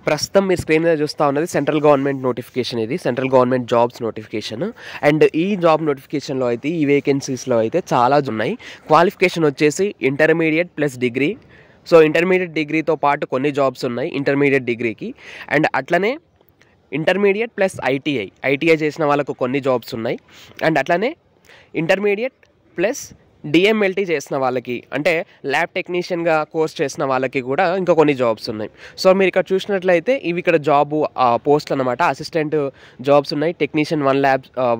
ప్రస్తుతం మీరు స్క్రీన్ మీద చూస్తూ ఉన్నది సెంట్రల్ గవర్నమెంట్ నోటిఫికేషన్. ఇది central government jobs notification. And ఈ జాబ్ నోటిఫికేషన్లో అయితే ఈ వేకెన్సీస్లో అయితే చాలా ఉన్నాయి. క్వాలిఫికేషన్ వచ్చేసి intermediate plus degree. So intermediate డిగ్రీతో పాటు కొన్ని జాబ్స్ ఉన్నాయి ఇంటర్మీడియట్ డిగ్రీకి. అండ్ అట్లనే ఇంటర్మీడియట్ ప్లస్ ఐటీఐ చేసిన వాళ్ళకు కొన్ని జాబ్స్ ఉన్నాయి. అండ్ అట్లనే ఇంటర్మీడియట్ ప్లస్ డిఎంఎల్టీ చేసిన వాళ్ళకి, అంటే ల్యాబ్ టెక్నీషియన్గా కోర్స్ చేసిన వాళ్ళకి కూడా ఇంకా కొన్ని జాబ్స్ ఉన్నాయి. సో మీరు ఇక్కడ చూసినట్లయితే ఇవి ఇక్కడ జాబు పోస్ట్లు అనమాట. అసిస్టెంట్ జాబ్స్ ఉన్నాయి, టెక్నీషియన్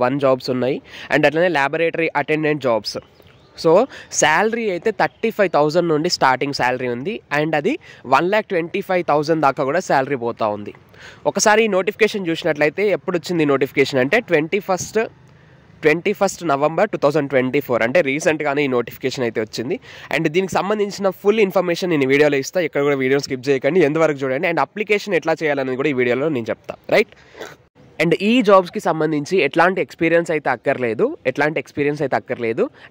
1 జాబ్స్ ఉన్నాయి, అండ్ అట్లనే laboratory attendant jobs. So salary అయితే 35,000 నుండి స్టార్టింగ్ శాలరీ ఉంది. అండ్ అది 1,25,000 దాకా కూడా శాలరీ పోతూ ఉంది. ఒకసారి ఈ నోటిఫికేషన్ చూసినట్లయితే ఎప్పుడు వచ్చింది నోటిఫికేషన్ అంటే 21 నవంబర్ 2024, అంటే రీసెంట్గానే ఈ నోటిఫికేషన్ అయితే వచ్చింది. అండ్ దీనికి సంబంధించిన ఫుల్ ఇన్ఫర్మేషన్ నేను వీడియోలో ఇస్తాను. ఇక్కడ కూడా వీడియో స్కిప్ చేయకండి, ఎంతవరకు చూడండి. అండ్ అప్లికేషన్ ఎట్లా చేయాలనేది కూడా ఈ వీడియోలో నేను చెప్తాను, రైట్. అండ్ ఈ జాబ్స్కి సంబంధించి ఎట్లాంటి ఎక్స్పీరియన్స్ అయితే అక్కర్లేదు.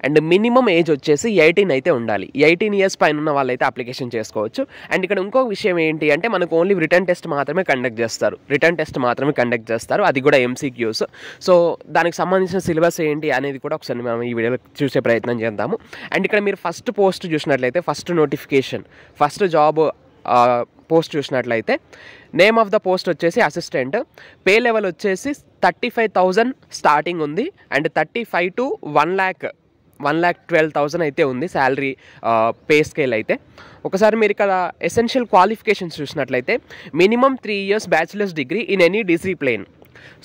అండ్ మినిమం ఏజ్ వచ్చేసి 18 అయితే ఉండాలి. 18 ఇయర్స్ పైన ఉన్న వాళ్ళైతే అప్లికేషన్ చేసుకోవచ్చు. అండ్ ఇక్కడ ఇంకొక విషయం ఏంటి అంటే మనకు ఓన్లీ రిటర్న్ టెస్ట్ మాత్రమే కండక్ట్ చేస్తారు. అది కూడా ఎంసీక్యూస్. సో దానికి సంబంధించిన సిలబస్ ఏంటి అనేది కూడా ఒకసారి మనం ఈ వీడియోలో చూసే ప్రయత్నం చేద్దాము. అండ్ ఇక్కడ మీరు ఫస్ట్ పోస్ట్ చూసినట్లయితే, ఫస్ట్ జాబ్ పోస్ట్ చూసినట్లయితే నేమ్ ఆఫ్ ద పోస్ట్ వచ్చేసి అసిస్టెంట్. పే లెవెల్ వచ్చేసి 35,000 స్టార్టింగ్ ఉంది. అండ్ 35 to 1,12,000 అయితే ఉంది శాలరీ పే స్కేల్ అయితే. ఒకసారి మీరు ఇక్కడ ఎసెన్షియల్ క్వాలిఫికేషన్స్ చూసినట్లయితే minimum 3 years bachelors degree in any discipline.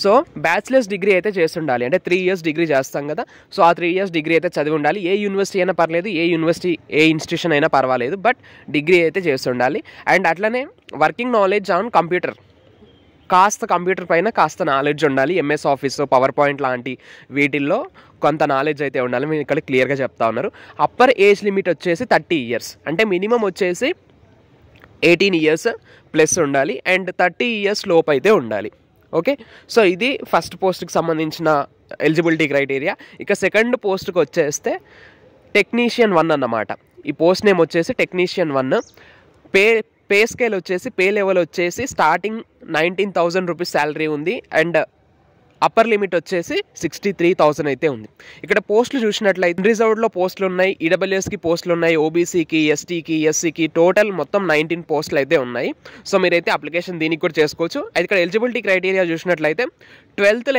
So bachelors degree అయితే చేసి ఉండాలి. అంటే 3 years డిగ్రీ చేస్తాం కదా, సో ఆ 3 years డిగ్రీ అయితే చదివి ఉండాలి. ఏ యూనివర్సిటీ అయినా పర్లేదు, ఏ ఇన్స్టిట్యూషన్ అయినా పర్వాలేదు, బట్ డిగ్రీ అయితే చేసి ఉండాలి. అండ్ అట్లనే working knowledge on computer, computer పైన కాస్త నాలెడ్జ్ ఉండాలి. ఎంఎస్ ఆఫీస్, పవర్ పాయింట్ లాంటి వీటిల్లో కొంత నాలెడ్జ్ అయితే ఉండాలి. మీరు ఇక్కడ క్లియర్గా చెప్తా ఉన్నారు. అప్పర్ ఏజ్ లిమిట్ వచ్చేసి 30 years, అంటే మినిమం వచ్చేసి 18 years ప్లస్ ఉండాలి. అండ్ 30 years లోపు అయితే ఉండాలి. ఓకే, సో ఇది ఫస్ట్ పోస్ట్కి సంబంధించిన ఎలిజిబిలిటీ క్రైటీరియా. ఇక సెకండ్ పోస్ట్కి వచ్చేస్తే టెక్నీషియన్ 1 అన్నమాట. ఈ పోస్ట్ నేమ్ వచ్చేసి టెక్నీషియన్ 1. పే స్కేల్ వచ్చేసి, పే లెవెల్ వచ్చేసి స్టార్టింగ్ 19,000 రూపీస్ శాలరీ ఉంది. అండ్ అప్పర్ లిమిట్ వచ్చేసి 63,000 అయితే ఉంది. ఇక్కడ పోస్టులు చూసినట్లయితే రిజర్వ్డ్లో పోస్టులు ఉన్నాయి, ఈడబ్ల్యూఎస్కి పోస్టులు ఉన్నాయి, ఓబీసీకి, ఎస్టీకి, ఎస్సీకి టోటల్ మొత్తం 19 పోస్టులు అయితే ఉన్నాయి. సో మీరైతే అప్లికేషన్ దీనికి కూడా చేసుకోవచ్చు. అయితే ఇక్కడ ఎలిజిబిలిటీ క్రైటీరియా చూసినట్లయితే 12th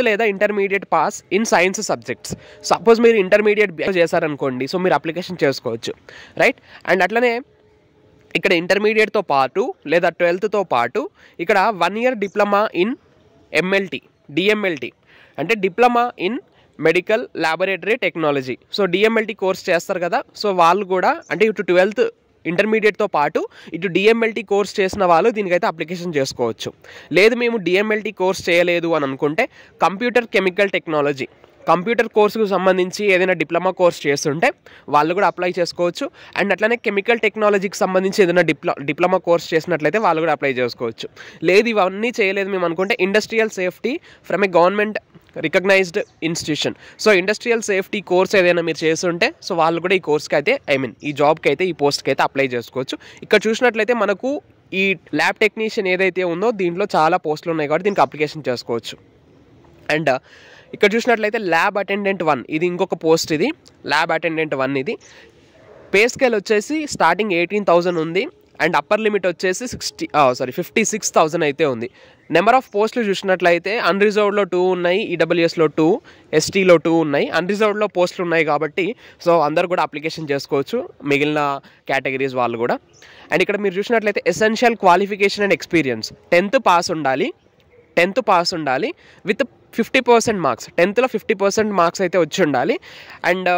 లేదా intermediate pass in science subjects. Suppose మీరు ఇంటర్మీడియట్ చేశారనుకోండి, సో మీరు అప్లికేషన్ చేసుకోవచ్చు, రైట్. అండ్ అట్లనే ఇక్కడ ఇంటర్మీడియట్తో పాటు లేదా 12thతో పాటు ఇక్కడ 1 year డిప్లొమా ఇన్ డిఎంఎల్టీ, అంటే diploma in medical laboratory technology. So DMLT course చేస్తారు కదా, సో వాళ్ళు కూడా అంటే ఇటు 12th ఇంటర్మీడియట్తో పాటు ఇటు డిఎంఎల్టీ కోర్స్ చేసిన వాళ్ళు దీనికైతే అప్లికేషన్ చేసుకోవచ్చు. లేదు మేము డిఎంఎల్టీ కోర్స్ చేయలేదు అని అనుకుంటే కంప్యూటర్ కోర్సుకు సంబంధించి ఏదైనా డిప్లొమా కోర్స్ చేస్తుంటే వాళ్ళు కూడా అప్లై చేసుకోవచ్చు. అండ్ అట్లనే కెమికల్ టెక్నాలజీకి సంబంధించి ఏదైనా డిప్లొమా కోర్స్ చేసినట్లయితే వాళ్ళు కూడా అప్లై చేసుకోవచ్చు. లేదు ఇవన్నీ చేయలేదు మేము అనుకుంటే industrial safety from a government recognised institution. So industrial safety course ఏదైనా మీరు చేస్తుంటే సో వాళ్ళు కూడా ఈ కోర్స్కి అయితే ఈ జాబ్కి అయితే, ఈ పోస్ట్కి అయితే అప్లై చేసుకోవచ్చు. ఇక్కడ చూసినట్లయితే మనకు ఈ ల్యాబ్ టెక్నీషియన్ ఏదైతే ఉందో దీంట్లో చాలా పోస్టులు ఉన్నాయి కాబట్టి దీనికి అప్లికేషన్ చేసుకోవచ్చు. అండ్ ఇక్కడ చూసినట్లయితే ల్యాబ్ అటెండెంట్ 1 ఇది ఇంకొక పోస్ట్. ఇది ల్యాబ్ అటెండెంట్ 1. ఇది పే స్కేల్ వచ్చేసి స్టార్టింగ్ 18,000 ఉంది. అండ్ అప్పర్ లిమిట్ వచ్చేసి 56,000 అయితే ఉంది. నెంబర్ ఆఫ్ పోస్టులు చూసినట్లయితే అన్రిజర్వ్డ్లో 2 ఉన్నాయి, ఈడబ్ల్యూఎస్లో 2, ఎస్టీలో 2 ఉన్నాయి. అన్రిజర్వ్డ్లో పోస్టులు ఉన్నాయి కాబట్టి సో అందరు కూడా అప్లికేషన్ చేసుకోవచ్చు, మిగిలిన కేటగిరీస్ వాళ్ళు కూడా. అండ్ ఇక్కడ మీరు చూసినట్లయితే essential qualification and experience 10th pass ఉండాలి విత్ 50% మార్క్స్. 10thలో 50% మార్క్స్ అయితే వచ్చి ఉండాలి. అండ్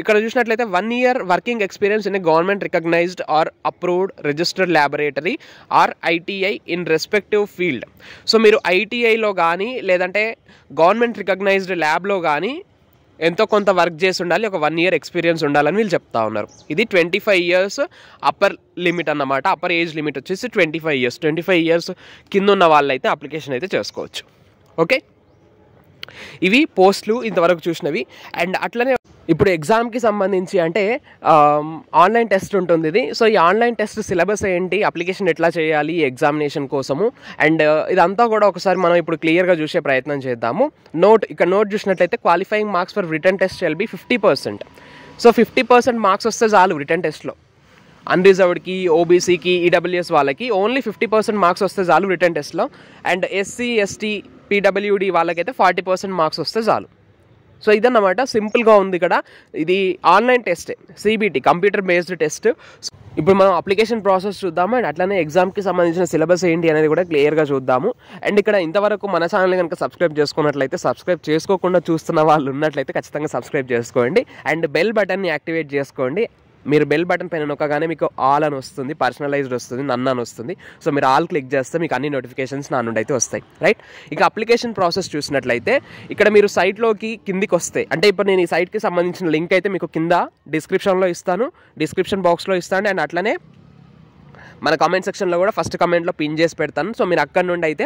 ఇక్కడ చూసినట్లయితే 1 year working experience in a government recognised or approved registered laboratory or ITI in respective field. So మీరు ఐటీఐలో కానీ లేదంటే గవర్నమెంట్ రికగ్నైజ్డ్ ల్యాబ్లో కానీ ఎంతో కొంత వర్క్ చేసి ఉండాలి, ఒక 1 year ఎక్స్పీరియన్స్ ఉండాలని వీళ్ళు చెప్తా ఉన్నారు. ఇది 25 years అప్పర్ లిమిట్ అన్నమాట. అప్పర్ ఏజ్ లిమిట్ వచ్చేసి 25 years కింద ఉన్న వాళ్ళైతే అప్లికేషన్ అయితే చేసుకోవచ్చు. ఓకే, ఇవి పోస్టులు ఇంతవరకు చూసినవి. అండ్ అట్లనే ఇప్పుడు ఎగ్జామ్కి సంబంధించి అంటే ఆన్లైన్ టెస్ట్ ఉంటుంది ఇది. సో ఈ ఆన్లైన్ టెస్ట్ సిలబస్ ఏంటి, అప్లికేషన్ ఎట్లా చేయాలి ఎగ్జామినేషన్ కోసము, అండ్ ఇదంతా కూడా ఒకసారి మనం ఇప్పుడు క్లియర్గా చూసే ప్రయత్నం చేద్దాము. ఇక్కడ నోట్ చూసినట్లయితే qualifying marks for return test shall be 50%. So 50% marks వస్తే చాలు రిటర్న్ టెస్ట్లో. అన్రిజర్వ్డ్కి, ఓబీసీకి, ఈడబ్ల్యూఎస్ వాళ్ళకి ఓన్లీ 50% మార్క్స్ వస్తే చాలు రిటర్న్ టెస్ట్లో. అండ్ ఎస్సీ, ఎస్టీ, పీడబ్ల్యూడి వాళ్ళకైతే 40% మార్క్స్ వస్తే చాలు. సో ఇదన్నమాట, సింపుల్గా ఉంది ఇక్కడ. ఇది online test, CBT, computer based test. ఇప్పుడు మనం అప్లికేషన్ ప్రాసెస్ చూద్దాము, అండ్ అట్లనే ఎగ్జామ్కి సంబంధించిన సిలబస్ ఏంటి అనేది కూడా క్లియర్గా చూద్దాము. అండ్ ఇక్కడ ఇంతవరకు మన ఛానల్ని కనుక సబ్స్క్రైబ్ చేసుకున్నట్లయితే, సబ్స్క్రైబ్ చేసుకోకుండా చూస్తున్న వాళ్ళు ఉన్నట్లయితే ఖచ్చితంగా సబ్స్క్రైబ్ చేసుకోండి. అండ్ బెల్ బటన్ని యాక్టివేట్ చేసుకోండి. మీరు బెల్ బటన్ పైన నొక్కగానే మీకు ఆల్ అని వస్తుంది, పర్సనలైజ్డ్ వస్తుంది, నన్ను అని వస్తుంది. సో మీరు ఆల్ క్లిక్ చేస్తే మీకు అన్ని నోటిఫికేషన్స్ నా నుండి అయితే వస్తాయి, రైట్. ఇక అప్లికేషన్ ప్రాసెస్ చూసినట్లయితే ఇక్కడ మీరు సైట్లోకి కిందికి వస్తే, అంటే ఇప్పుడు నేను ఈ సైట్కి సంబంధించిన లింక్ అయితే మీకు కింద డిస్క్రిప్షన్లో ఇస్తాను, డిస్క్రిప్షన్ బాక్స్లో ఇస్తాను. అండ్ అట్లనే మన కామెంట్ సెక్షన్లో కూడా ఫస్ట్ కమెంట్లో పిన్ చేసి పెడతాను. సో మీరు అక్కడ నుండి అయితే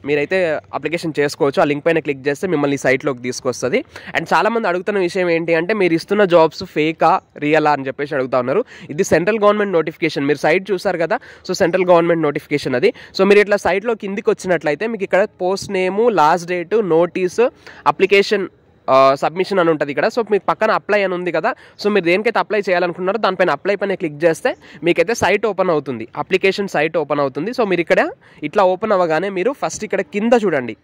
మీరైతే అప్లికేషన్ చేసుకోవచ్చు. ఆ లింక్ పైన క్లిక్ చేస్తే మిమ్మల్ని సైట్లోకి తీసుకొస్తుంది. అండ్ చాలామంది అడుగుతున్న విషయం ఏంటి అంటే, మీరు ఇస్తున్న జాబ్స్ ఫేకా రియలా అని చెప్పేసి అడుగుతా ఉన్నారు. ఇది సెంట్రల్ గవర్నమెంట్ నోటిఫికేషన్. మీరు సైట్ చూసారు కదా, సో సెంట్రల్ గవర్నమెంట్ నోటిఫికేషన్ అది. సో మీరు ఇట్లా సైట్లో కిందికి వచ్చినట్లయితే మీకు ఇక్కడ పోస్ట్ నేము, last date, notice, application submission అని ఉంటుంది ఇక్కడ. సో మీకు పక్కన అప్లై అని ఉంది కదా, సో మీరు దేనికైతే అప్లై చేయాలనుకున్నారో దానిపైన అప్లై పైన క్లిక్ చేస్తే మీకైతే సైట్ ఓపెన్ అవుతుంది, అప్లికేషన్ సైట్ ఓపెన్ అవుతుంది. సో మీరు ఇక్కడ ఇట్లా ఓపెన్ అవ్వగానే మీరు ఫస్ట్ ఇక్కడ కింద చూడండి,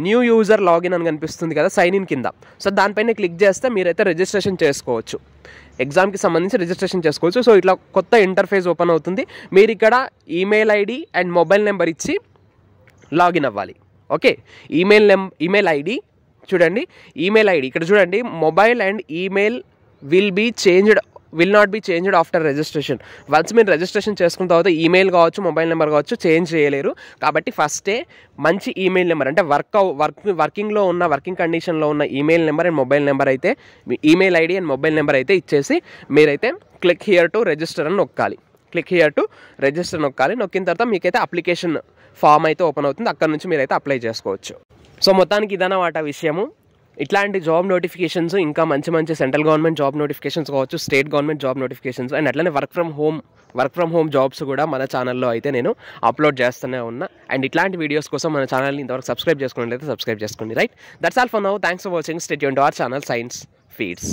న్యూ యూజర్ లాగిన్ అని కనిపిస్తుంది కదా, సైన్ ఇన్ కింద. సో దానిపైన క్లిక్ చేస్తే మీరైతే రిజిస్ట్రేషన్ చేసుకోవచ్చు, ఎగ్జామ్కి సంబంధించి రిజిస్ట్రేషన్ చేసుకోవచ్చు. సో ఇట్లా కొత్త ఇంటర్ఫేస్ ఓపెన్ అవుతుంది. మీరు ఇక్కడ email ID and mobile number ఇచ్చి లాగిన్ అవ్వాలి. ఓకే, ఈమెయిల్ ఐడి చూడండి, ఈమెయిల్ ఐడి ఇక్కడ చూడండి, mobile and email will not be changed after registration. Once మీరు రిజిస్ట్రేషన్ చేసుకున్న తర్వాత ఈమెయిల్ కావచ్చు, మొబైల్ నెంబర్ కావచ్చు చేంజ్ చేయలేరు. కాబట్టి ఫస్టే మంచి ఈమెయిల్ నెంబర్, అంటే వర్కింగ్లో ఉన్న, వర్కింగ్ కండిషన్లో ఉన్న email number and mobile number అయితే, email ID and mobile number అయితే ఇచ్చేసి మీరైతే క్లిక్ హియర్ టు రిజిస్టర్ అని నొక్కాలి. నొక్కిన తర్వాత మీకైతే అప్లికేషన్ ఫామ్ అయితే ఓపెన్ అవుతుంది. అక్కడ నుంచి మీరైతే అప్లై చేసుకోవచ్చు. సో మొత్తానికి ఇదన్నమాట విషయము. ఇట్లాంటి జాబ్ నోటిఫికేషన్స్, ఇంకా మంచి సెంట్రల్ గవర్నమెంట్ జాబ్ నోటిఫికేషన్స్ కావచ్చు, state government job notifications, and అట్లనే వర్క్ ఫ్రమ్ హోమ్ జాబ్స్ కూడా మన ఛానల్లో అయితే నేను అప్లోడ్ చేస్తూనే ఉన్నా. అండ్ ఇట్లాంటి వీడియోస్ కోసం మన ఛానల్ని ఇంతవరకు సబ్స్క్రైబ్ చేసుకున్నట్లయితే సబ్స్క్రైబ్ చేసుకోండి, right. That's all for now. Thanks for watching. Stay tuned to our channel Science feeds.